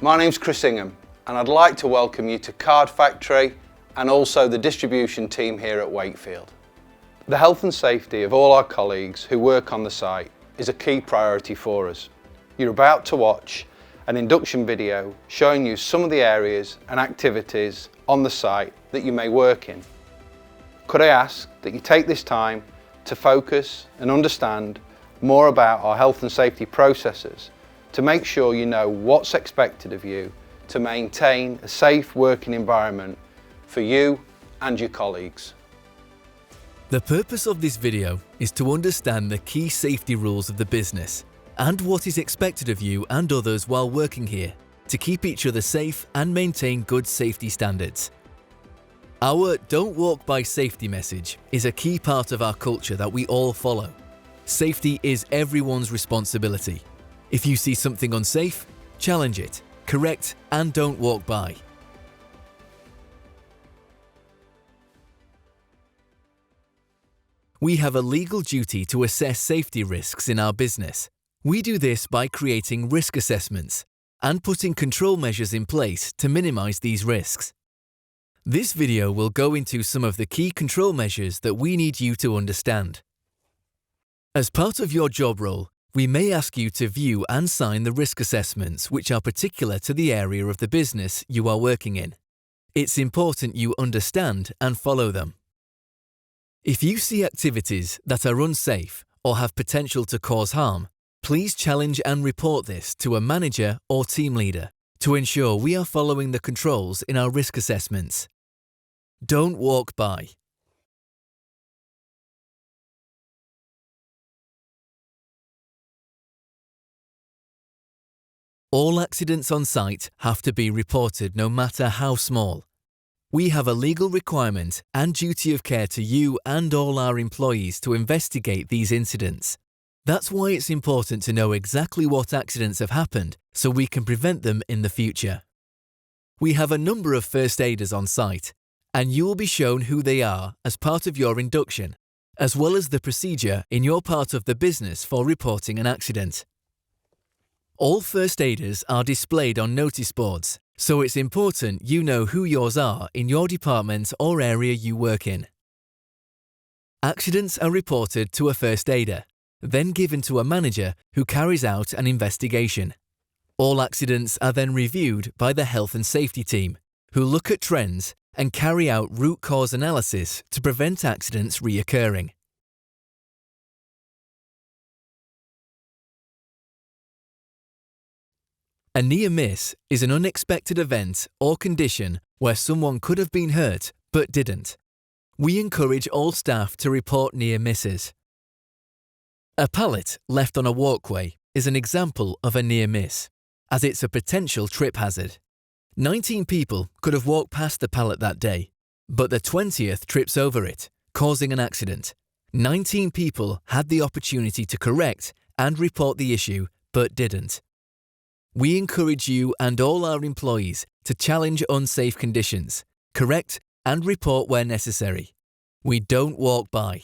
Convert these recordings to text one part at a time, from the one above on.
My name's Chris Ingham and I'd like to welcome you to Card Factory and also the distribution team here at Wakefield. The health and safety of all our colleagues who work on the site is a key priority for us. You're about to watch an induction video showing you some of the areas and activities on the site that you may work in. Could I ask that you take this time to focus and understand more about our health and safety processes to make sure you know what's expected of you to maintain a safe working environment for you and your colleagues. The purpose of this video is to understand the key safety rules of the business and what is expected of you and others while working here to keep each other safe and maintain good safety standards. Our "Don't Walk By" safety message is a key part of our culture that we all follow. Safety is everyone's responsibility. If you see something unsafe, challenge it, correct, and don't walk by. We have a legal duty to assess safety risks in our business. We do this by creating risk assessments and putting control measures in place to minimize these risks. This video will go into some of the key control measures that we need you to understand. As part of your job role, we may ask you to view and sign the risk assessments which are particular to the area of the business you are working in. It's important you understand and follow them. If you see activities that are unsafe or have potential to cause harm, please challenge and report this to a manager or team leader to ensure we are following the controls in our risk assessments. Don't walk by. All accidents on site have to be reported no matter how small. We have a legal requirement and duty of care to you and all our employees to investigate these incidents. That's why it's important to know exactly what accidents have happened so we can prevent them in the future. We have a number of first aiders on site, and you will be shown who they are as part of your induction, as well as the procedure in your part of the business for reporting an accident. All first aiders are displayed on notice boards, so it's important you know who yours are in your department or area you work in. Accidents are reported to a first aider, then given to a manager who carries out an investigation. All accidents are then reviewed by the health and safety team, who look at trends and carry out root cause analysis to prevent accidents reoccurring. A near miss is an unexpected event or condition where someone could have been hurt but didn't. We encourage all staff to report near misses. A pallet left on a walkway is an example of a near miss, as it's a potential trip hazard. 19 people could have walked past the pallet that day, but the 20th trips over it, causing an accident. 19 people had the opportunity to correct and report the issue but didn't. We encourage you and all our employees to challenge unsafe conditions, correct and report where necessary. We don't walk by.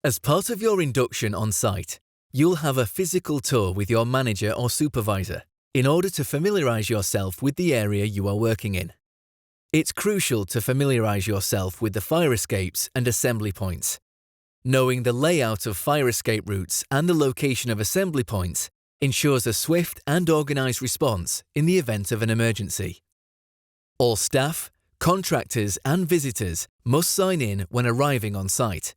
As part of your induction on site, you'll have a physical tour with your manager or supervisor in order to familiarize yourself with the area you are working in. It's crucial to familiarize yourself with the fire escapes and assembly points. Knowing the layout of fire escape routes and the location of assembly points ensures a swift and organized response in the event of an emergency. All staff, contractors and visitors must sign in when arriving on site.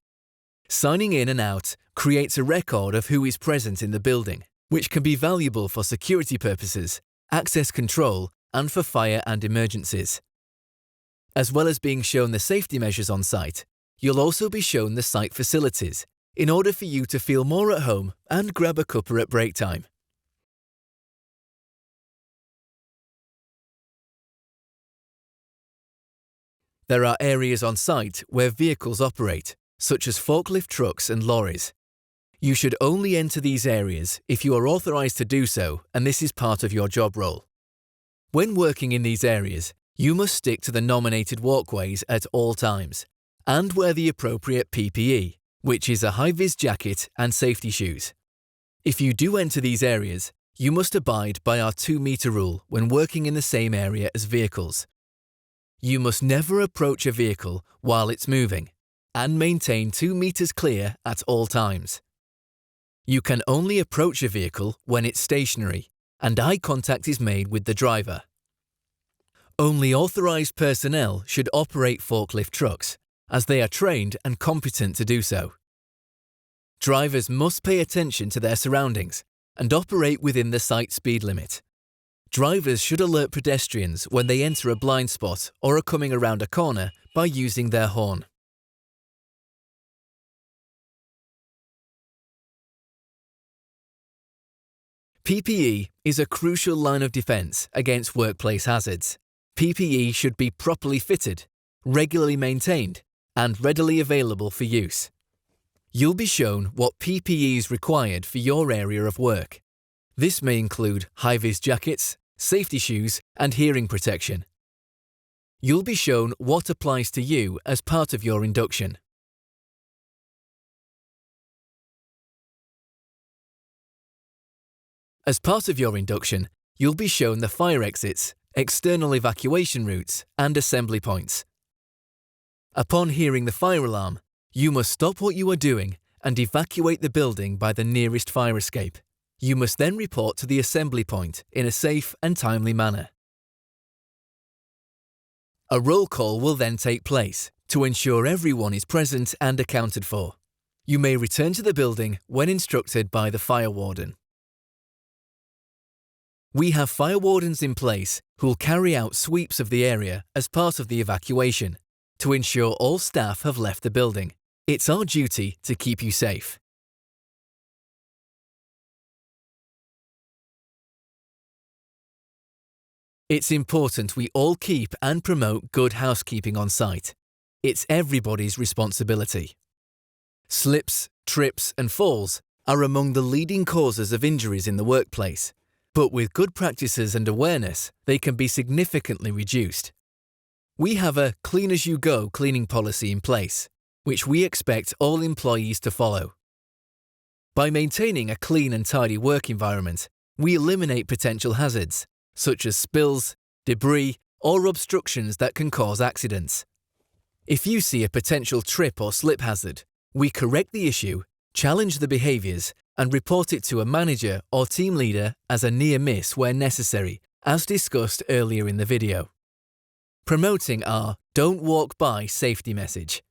Signing in and out creates a record of who is present in the building, which can be valuable for security purposes, access control, and for fire and emergencies. As well as being shown the safety measures on site, you'll also be shown the site facilities in order for you to feel more at home and grab a cuppa at break time. There are areas on site where vehicles operate, such as forklift trucks and lorries. You should only enter these areas if you are authorized to do so, and this is part of your job role. When working in these areas, you must stick to the nominated walkways at all times, and wear the appropriate PPE, which is a high-vis jacket and safety shoes. If you do enter these areas, you must abide by our 2-metre rule when working in the same area as vehicles. You must never approach a vehicle while it's moving and maintain 2 metres clear at all times. You can only approach a vehicle when it's stationary and eye contact is made with the driver. Only authorised personnel should operate forklift trucks, as they are trained and competent to do so. Drivers must pay attention to their surroundings and operate within the site speed limit. Drivers should alert pedestrians when they enter a blind spot or are coming around a corner by using their horn. PPE is a crucial line of defence against workplace hazards. PPE should be properly fitted, regularly maintained, and readily available for use. You'll be shown what PPE is required for your area of work. This may include high-vis jackets, safety shoes, and hearing protection. You'll be shown what applies to you as part of your induction. As part of your induction, you'll be shown the fire exits, external evacuation routes, and assembly points. Upon hearing the fire alarm, you must stop what you are doing and evacuate the building by the nearest fire escape. You must then report to the assembly point in a safe and timely manner. A roll call will then take place to ensure everyone is present and accounted for. You may return to the building when instructed by the fire warden. We have fire wardens in place who will carry out sweeps of the area as part of the evacuation to ensure all staff have left the building. It's our duty to keep you safe. It's important we all keep and promote good housekeeping on site. It's everybody's responsibility. Slips, trips, and falls are among the leading causes of injuries in the workplace. But with good practices and awareness, they can be significantly reduced. We have a clean-as-you-go cleaning policy in place, which we expect all employees to follow. By maintaining a clean and tidy work environment, we eliminate potential hazards, such as spills, debris, or obstructions that can cause accidents. If you see a potential trip or slip hazard, we correct the issue, challenge the behaviours, and report it to a manager or team leader as a near miss where necessary, as discussed earlier in the video. Promoting our "Don't Walk By" safety message.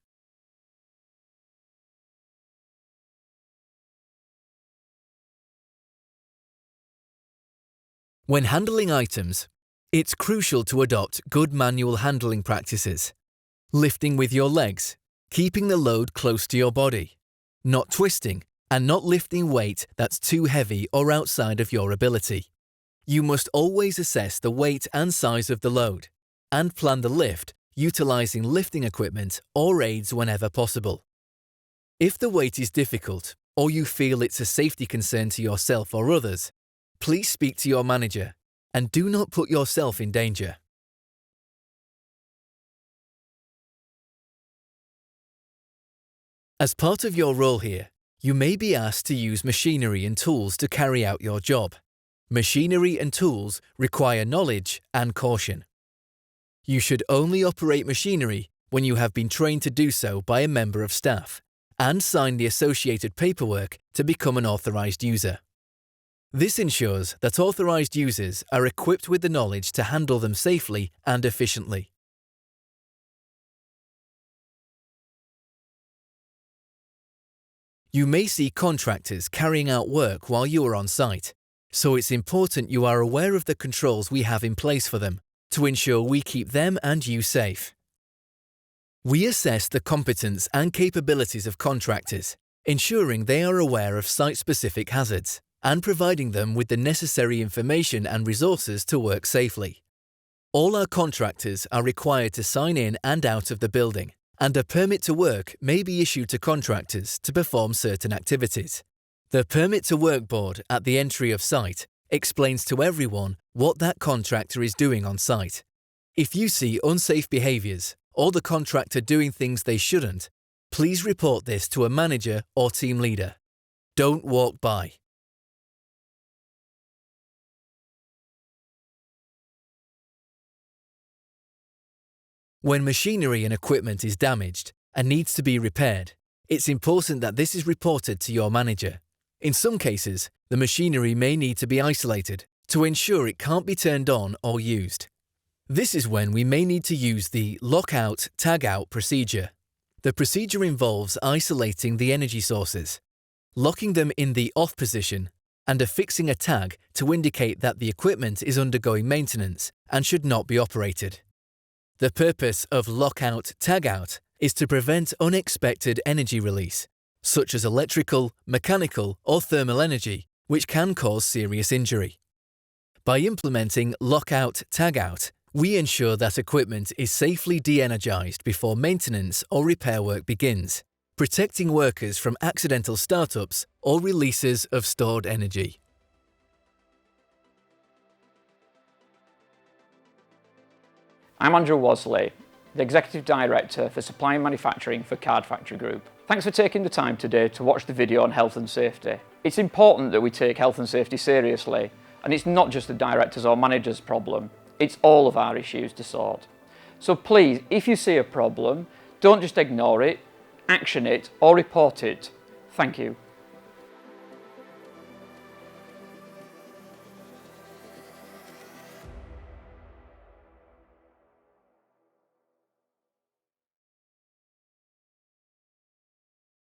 When handling items, it's crucial to adopt good manual handling practices. Lifting with your legs, keeping the load close to your body, not twisting, and not lifting weight that's too heavy or outside of your ability. You must always assess the weight and size of the load, and plan the lift utilising lifting equipment or aids whenever possible. If the weight is difficult, or you feel it's a safety concern to yourself or others, please speak to your manager, and do not put yourself in danger. As part of your role here, you may be asked to use machinery and tools to carry out your job. Machinery and tools require knowledge and caution. You should only operate machinery when you have been trained to do so by a member of staff and sign the associated paperwork to become an authorised user. This ensures that authorised users are equipped with the knowledge to handle them safely and efficiently. You may see contractors carrying out work while you are on site, so it's important you are aware of the controls we have in place for them to ensure we keep them and you safe. We assess the competence and capabilities of contractors, ensuring they are aware of site-specific hazards and providing them with the necessary information and resources to work safely. All our contractors are required to sign in and out of the building, and a permit to work may be issued to contractors to perform certain activities. The Permit to Work board at the entry of site explains to everyone what that contractor is doing on site. If you see unsafe behaviours or the contractor doing things they shouldn't, please report this to a manager or team leader. Don't walk by. When machinery and equipment is damaged and needs to be repaired, it's important that this is reported to your manager. In some cases, the machinery may need to be isolated to ensure it can't be turned on or used. This is when we may need to use the lockout, tag-out procedure. The procedure involves isolating the energy sources, locking them in the off position, and affixing a tag to indicate that the equipment is undergoing maintenance and should not be operated. The purpose of lockout, tag-out is to prevent unexpected energy release, such as electrical, mechanical, or thermal energy, which can cause serious injury. By implementing lockout, tag-out, we ensure that equipment is safely de-energized before maintenance or repair work begins, protecting workers from accidental startups or releases of stored energy. I'm Andrew Wasley, the Executive Director for Supply and Manufacturing for Card Factory Group. Thanks for taking the time today to watch the video on health and safety. It's important that we take health and safety seriously, and it's not just the directors or managers' problem, it's all of our issues to sort. So please, if you see a problem, don't just ignore it, action it or report it. Thank you.